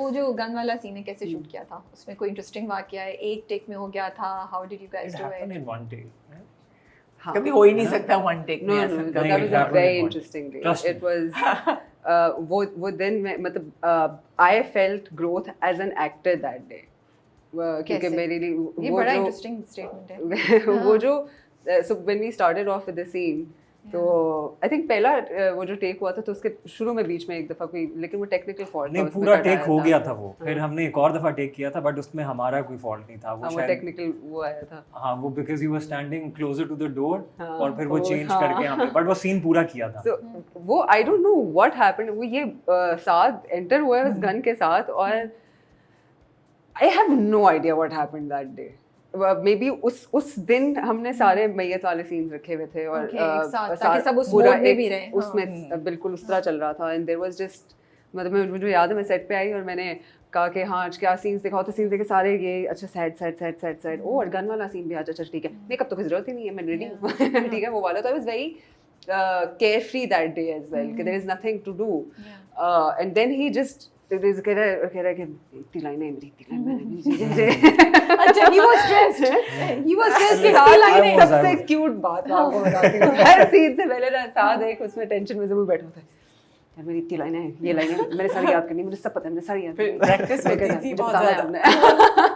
वो जो गन वाला सीन है कैसे शूट किया था? उसमें कोई इंटरेस्टिंग वाकया है? एक टेक में हो गया था? How did you guys do it? in one take. कभी हो ही नहीं सकता वन टेक में No, ऐसा। that was a happened very in one. interesting day. Trust It was वो दिन में मतलब I felt growth as an actor that day. क्योंकि कैसे? मेरे लिए ये वो बड़ा जो इंटरेस्टिंग स्टेटमेंट है। वो जो so when we started off with the scene तो आई थिंक पहला वो जो टेक हुआ था तो उसके शुरू में बीच में एक दफा कोई लेकिन वो टेक्निकल फॉल्ट नहीं पूरा टेक हो गया था वो, फिर हमने एक और दफा टेक किया था बट उसमें हमारा कोई फॉल्ट नहीं था, वो शायद टेक्निकल वो आया था। हाँ वो because you were standing closer to the door और फिर वो वो, चेंज हाँ। करके यहाँ पे बट वो सीन पूरा किया था। So, वो आई डोंट नो व्हाट हैपेंड, वो ये साथ एंटर हुआ है उस गन के साथ और I have no idea what happened that day. Maybe उस दिन हमने सारे मैयत वाले सीन्स रखे हुए थे और Okay, एक साथ, ताकि सब उस मोड में भी रहें। उसमें बिल्कुल उस तरह चल रहा था एंड देयर वाज जस्ट मतलब मुझे याद है मैं सेट पे आई और मैंने कहा कि हाँ आज क्या सीन्स दिखाओ, तो सीन्स देखे सारे ये अच्छा सैड ओ और गन वाला सीन भी आज अच्छा ठीक है, मेकअप तो कोई जरूरत ही नहीं है, मैं रेडी हूँ ठीक है वो वाला। तो I was very carefree that day as well कि there is nothing to do and then he just कह रहा है कि इतनी लाइनें मेरी इतनी लाइनें अच्छा he was stressed कि साथ लाइनें was- सबसे क्यूट बात मैं आपको बताती हूँ, हर सीन से पहले ना साथ एक उसमें टेंशन में जरूर बैठा होता है यार मेरी इतनी लाइनें हैं, ये लाइनें मैंने सारी याद करनी, मुझे सब पता है, मैंने सारी याद फिर करनी। practice मैं होती कहता, थी मुझे बहुत बताना है ज़्यादा। आपने।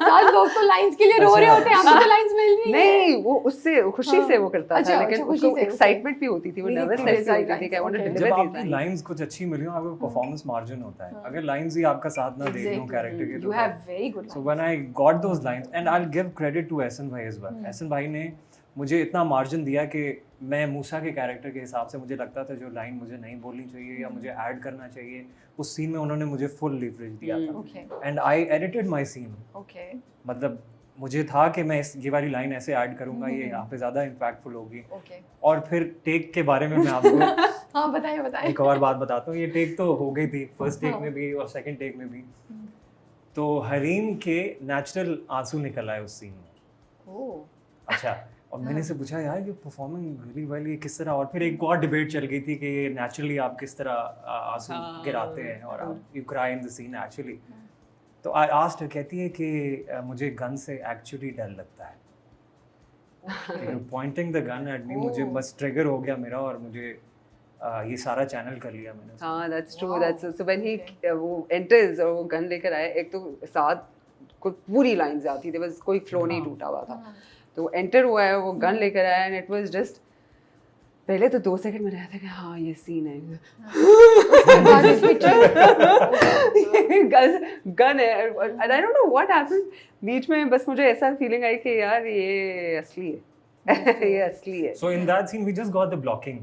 साथ लोग तो लाइंस के लिए रो रहे होते हैं, आपको तो लाइंस मिल रही है। नहीं वो उससे खुशी से वो करता अच्छा, था, लेकिन अच्छा, खुशी उसको से, एक्साइटमेंट भी होती थी, वो Really नर्वसनेस भी exciting होती थी कि आई वांट टू okay. जब डिलीवर आपकी लाइंस कुछ अच्छी मिली हो, आपको परफॉर्मेंस मार्जिन होता है, अगर लाइंस ही आपका साथ ना दे हो कैरेक्टर के You have very good So lines. when I got those lines and I'll give credit to Ehsan भाई as well. एहसन भाई ने मुझे इतना मार्जिन दिया कि मैं मूसा के कैरेक्टर के हिसाब से मुझे लगता था जो लाइन मुझे नहीं बोलनी चाहिए या मुझे ऐड करना चाहिए, उस सीन में उन्होंने मुझे फुल लीवरेज दिया था Okay. And I edited my scene. Okay. मतलब मुझे था कि मैं ये वाली लाइन ऐसे ऐड करूंगा, ये यहाँ पे ज़्यादा इम्पैक्टफुल होगी। Okay. और फिर टेक के बारे में मैं आपको हाँ बताइए एक और बात बताता हूँ, ये टेक तो हो गई थी फर्स्ट टेक में भी और सेकंड टेक में भी, तो हरीम के नेचुरल आंसू निकल आए उस सीन में। ओह अच्छा, और मैंने से पूछा यार ये परफॉर्मिंग रियली वेल, ये किस तरह, और फिर एक और डिबेट चल गई थी कि ये नेचुरली आप किस तरह आंसू गिराते हैं और आप you cry in the scene actually. तो आई आस्क्ड, कहती है कि मुझे गन से एक्चुअली डर लगता है, Poynting the gun at me, मुझे बस ट्रिगर हो गया मेरा और मुझे ये सारा चैनल कर लिया मैंने। हाँ that's true, Wow. That's so when he वो एंटर्स और वो गन लेकर आए, एक तो साथ कोई पूरी लाइंस आती थी, बस कोई फ्लो नहीं टूटा हुआ था, तो एंटर हुआ है वो गन लेकर आया एंड इट वाज जस्ट पहले तो 2 सेकंड में रहा था कि हाँ ये सीन है गन है and I don't know what happened बीच में, बस मुझे ऐसा फीलिंग आई कि यार ये असली है ये असली है। So in that scene we just got the blocking,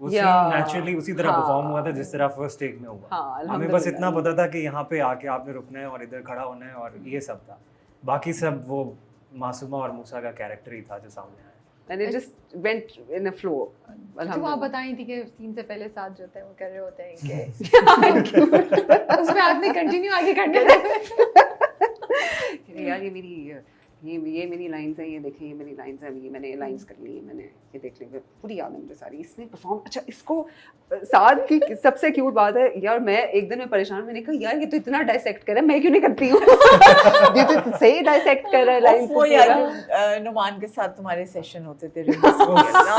वो सीन Yeah. नेचुरली उसी तरह हाँ. परफॉर्म हुआ था जिस तरह फर्स्ट टेक में हुआ। हाँ, हमें बस इतना अल्हम्दुलिल्लाह। पता था कि यहाँ पे आके आपने रुकना है और इधर खड़ा होना है और ये सब था, बाकी सब वो मासूमा और मूसा का कैरेक्टर ही था जो सामने आया। And it just went in a flow. जो आप बताई थी कि सीन से पहले साथ जो होते हैं वो कर रहे होते हैं कि उसमें आपने कंटिन्यू आगे करने यार ये मेरी लाइंस है, ये देखें ये मेरी लाइंस है, ये मैंने लाइंस कर ली, मैंने ये देख ली, पूरी याद है मुझे सारी। इसने परफॉर्म अच्छा, इसको साथ की सबसे क्यूट बात है यार, मैं एक दिन में परेशान, मैंने कहा यार ये तो इतना डाइसेक्ट कर रहा है, मैं क्यों नहीं करती हूँ ये तो सही डाइसेक्ट कर रहा है लाइंस वो यार नुमान के साथ तुम्हारे सेशन होते थे ना,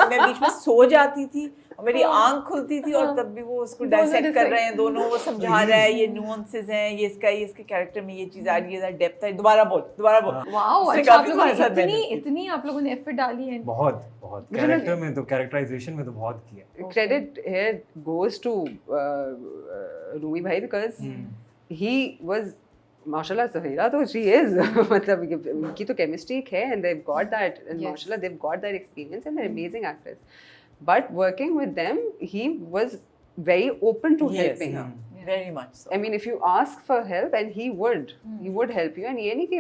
मैं बीच में सो जाती थी और मेरी आंख खुलती थी और तब भी वो उसको डाइसेक्ट कर रहे हैं दोनों, वो समझा रहा है ये नुआंसेस हैं, ये इसके कैरेक्टर में ये चीज आ रही है, डेप्थ है, दोबारा बोल। वाओ, उसने अच्छा आप काफी लोगों ने हमारे साथ मेहनत की। इतनी आप लोगों ने एफर्ट डाली है। बहुत कैरेक्टर में तो कैरेक्टराइजेशन में तो बहुत किया। credit here goes to Rumi bhai because he was माशाल्लाह सहीरा तो she is मतलब उनकी तो केमिस्ट्री है and they've got that and Yes. माशाल्लाह they've got that experience and they're amazing actors, but working with them he was very open to helping her. Very much so. I mean if you ask for help and he would help you, and ये नहीं कि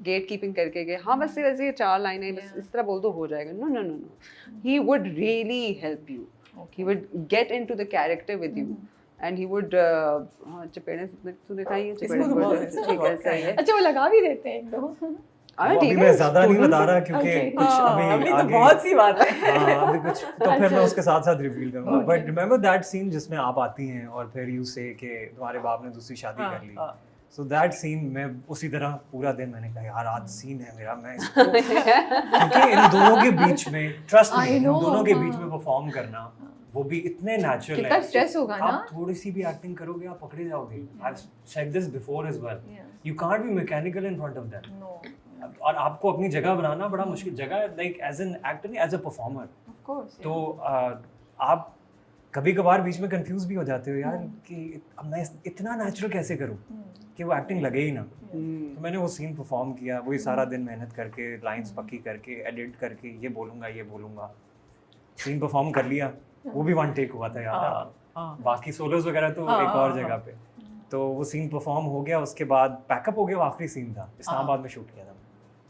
gate keeping करके गए हाँ बस वैसे 4 लाइनें बस इस तरह बोल दो हो जाएगा, no, he would really help you. He would get into the character with you and he would चपेड़े तूने कहा ये चपेड़े इसको तो बहुत ठीक है सही है। अच्छा वो लगा भी देते हैं एक दो। हाँ, अभी ठीक मैं है, ज्यादा नहीं total बता से- रहा क्योंकि Okay. कुछ अभी अभी तो आगे बहुत सी बात है। हाँ अभी कुछ तो फिर मैं उसके साथ साथ रिवील करूंगा, बट रिमेंबर दैट सीन जिसमें आप आती हैं और फिर यू से कि तुम्हारे बाप ने दूसरी शादी कर ली, सो दैट सीन मैं उसी तरह पूरा दिन मैंने कहा यार आज सीन है मेरा, मैं इसको क्योंकि इन दोनों के बीच में ट्रस्ट I इन know, दोनों के हाँ। बीच में परफॉर्म करना वो भी इतने नेचुरल कितना stress होगा ना? आप थोड़ी सी भी एक्टिंग करोगे आप पकड़े जाओगे। I said this before as well, Yeah. You can't be mechanical in front of them. No, और आपको अपनी जगह बनाना बड़ा मुश्किल, जगह लाइक एज एन एक्टर नहीं as a performer. of course. तो आप कभी कभार बीच में कंफ्यूज भी हो जाते हो यार कि अब मैं इतना नेचुरल कैसे करूं कि वो एक्टिंग लगे ही ना। तो मैंने वो सीन परफॉर्म किया, वही सारा दिन मेहनत करके लाइंस पक्की करके एडिट करके ये बोलूंगा सीन परफॉर्म कर लिया। वो भी वन टेक हुआ था याद है? हाँ। बाकी सोलोज वगैरह तो एक और जगह पे। तो वो सीन परफॉर्म हो गया, उसके बाद पैकअप हो गया, वो आखिरी सीन था, इस्लामाबाद में शूट किया था।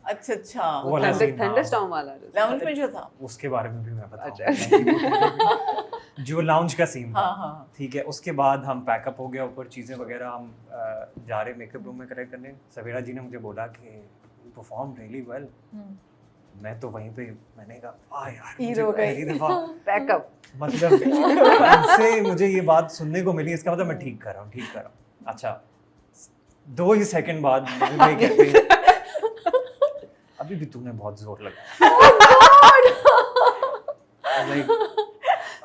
अच्छा वो वाला scene, हाँ। थंडरस्टॉर्म वाला लाउंज में जो था। उसके बारे में भी मैं बताऊंगा। जो लाउंज का सीन था, हाँ। ठीक है। उसके बाद हम पैकअप हो गया, ऊपर चीज़ें वगैरह हम जा रहे मेकअप रूम में करेक्ट करने। सवेरा जी ने मुझे बोला कि परफॉर्म रियली वेल। मैं तो वहीं पे मैंने कहा वाह यार, हीरो मुझे पहली दफा बैकअप मतलब इनसे मुझे ये बात सुनने को मिली, इसका मतलब मैं ठीक कर रहा हूँ। अच्छा 2 ही सेकंड बाद मुझे भाई कहते हैं अभी भी तूने बहुत जोर लगा।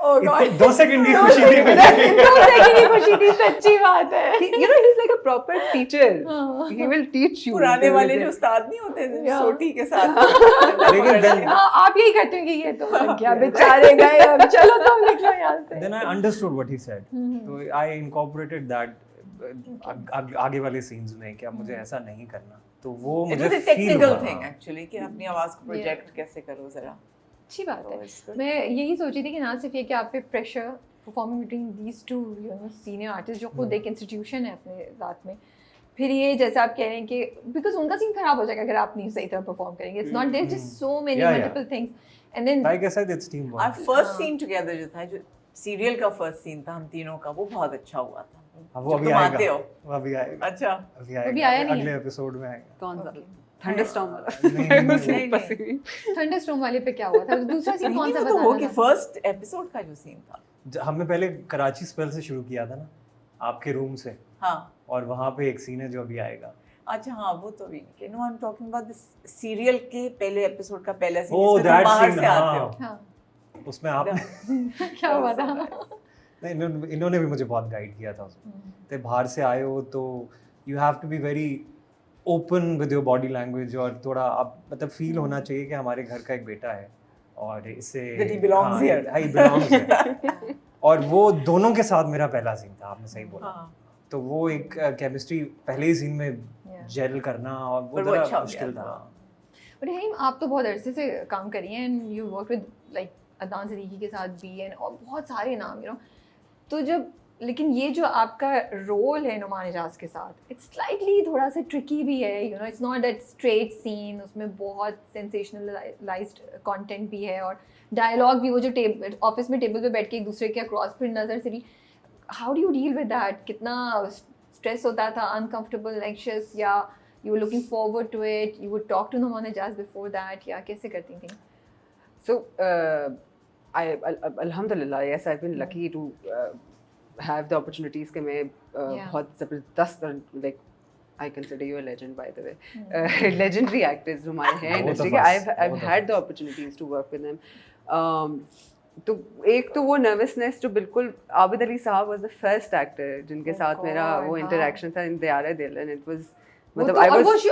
Oh God. 2 सेकंड की खुशी थी मुझे। 2 सेकंड की खुशी थी, सच्ची बात है। you know he's like a proper teacher. He will teach you. पुराने वाले जो उस्ताद नहीं होते थे Yeah. सोटी के साथ। लेकिन then हाँ, आप यही करते हो कि ये तो क्या बेचारे गए, अब चलो तुम निकलो यहाँ से। then I understood what he said. तो I incorporated that आगे वाले सीन्स में कि अब मुझे ऐसा नहीं करना। तो वो It मुझे was a feel technical हुआ। thing actually कि अपनी आवाज को प्रोजेक्ट कैसे करो जरा। अच्छी बात Oh, it's है। good. मैं यही सोची थी कि ना सिर्फ ये कि आप पे pressure performing between these two senior artist जो खुद एक इंस्टीट्यूशन है अपने साथ में, फिर ये जैसे आप कह रहे हैं कि बिकॉज उनका सीन खराब हो जाएगा अगर आप नहीं सही तरह परफॉर्म करेंगे। It's not there just so many Yeah, yeah. Multiple things and then Like I said, it's teamwork. Our first scene together जो था, जो सीरियल का फर्स्ट सीन था हम तीनों का, वो बहुत अच्छा हुआ था। अब वो जब अभी तुम आते आएगा। हो। वो अभी आएगा। अच्छा। अभी अभी आएगा। आया नहीं है? अगले एपिसोड में आएगा। कौन सा Okay. थंडरस्टॉर्म वाला नहीं, नहीं। थंडरस्टॉर्म वाले पे क्या हुआ था? दूसरा सीन कौन सा नहीं, वो तो हो बताना कि था? फर्स्ट एपिसोड का जो सीन था। हमने पहले कराची स्पेल से शुरू किया था ना, आपके रूम से, हाँ। और वहाँ पे एक सीन है जो अभी आएगा। अच्छा हाँ, वो तो भी नहीं। No I am talking about this serial के पहले एपिसोड का पहला सीन Oh, जिसमें तुम that बाहर scene, से आते हो। हाँ। हाँ, उसमें आप क्या हुआ था? नहीं, इन्होंने भी मुझे बहुत गाइड किया था उसमें। तो बाहर से आए हो तो you have to be very open with your body language, और थोड़ा आप मतलब फील होना चाहिए कि हमारे घर का एक बेटा है और इससे That he belongs here. हाँ, he belongs here। और वो दोनों के साथ मेरा पहला सीन था, आपने सही बोला। हाँ। तो वो एक केमिस्ट्री पहले ही सीन में Yeah. जेल करना और वो पर वो जरा अच्छा हो मुश्किल गया था। था। बट हेम, आप तो बहुत अरसे से काम कर रही हैं and you work with like Adnan Siddiqui के साथ भी एंड और बहुत सारे नाम तो जब लेकिन ये जो आपका रोल है नुमान एजाज के साथ, इट्स स्लाइटली थोड़ा सा ट्रिकी भी है। It's not that straight scene, उसमें बहुत सेंसेशनलाइज्ड कंटेंट भी है और डायलॉग भी, वो जो ऑफिस में टेबल पे बैठ के एक दूसरे के अक्रॉस फिर नज़र से भी, how do you deal with that? कितना स्ट्रेस होता था, अनकंफर्टेबल, एंग्शियस, या you were looking forward to it, you would talk to Nauman Ijaz before that, या कैसे करती थी? So, alhamdulillah, yes, I've been lucky to have the opportunities कि मैं बहुत ज़बरदस्त, like I consider you a legend, by the way. Legendary actors हमारे हैं industry के. I've had the opportunities to work with them. तो एक तो वो नर्वसनेस जो बिल्कुल, आबिद अली साहब was the first actor जिनके साथ मेरा वो interaction था in Diyara Dil, and it was मतलब I was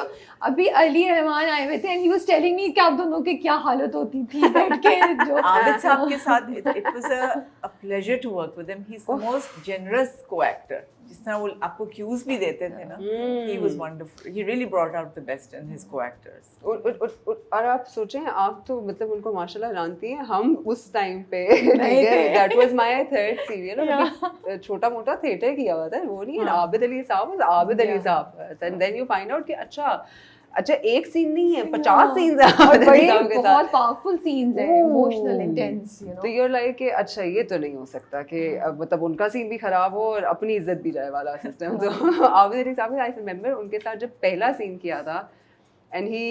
अभी अली रहमान आए हुए थे and he was telling me कि आप दोनों की क्या हालत होती थी बैठ के जो आबिद साहब के साथ it was a pleasure to work with him. He's the most generous co-actor. जिस तरह वो आपको cues भी देते थे ना, he was wonderful. He really brought out the best in his co-actors. और आप सोचें, आप तो मतलब उनको माशाल्लाह जानती हैं, हम उस टाइम पे नहीं थे। that was my third serial, छोटा मोटा थिएटर किया हुआ था, वो नहीं है आबिद अली साहब, आबिद अली साहब, and then you find out कि अच्छा एक सीन नहीं है, 50 सीन्स हैं और आबिद अली साहब के बहुत साथ। पावरफुल सीन्स हैं, इमोशनल, इंटेंस, तो you're like कि अच्छा ये तो नहीं हो सकता कि मतलब उनका सीन भी खराब हो और अपनी इज्जत भी जाए वाला सिस्टम। तो आबिद अली साहब, आई रिमेंबर उनके साथ जब पहला सीन किया था and he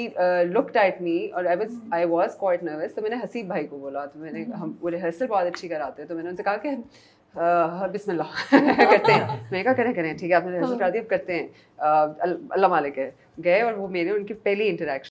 looked at me और I was quite nervous, तो मैंने हसीब भाई को बोला, तो मैंने हम वो रिहर्सल बहुत अच्छी कराते हैं, तो मैंने उनसे कहा कि बिस्मिल्लाह करते हैं। मैंने कहा करें ठीक है, आपने रिहर्सल करा दी, अब करते हैं। अल्लाह मालिक है, गए और वो मेरे उनकी पहली इंटरेक्शन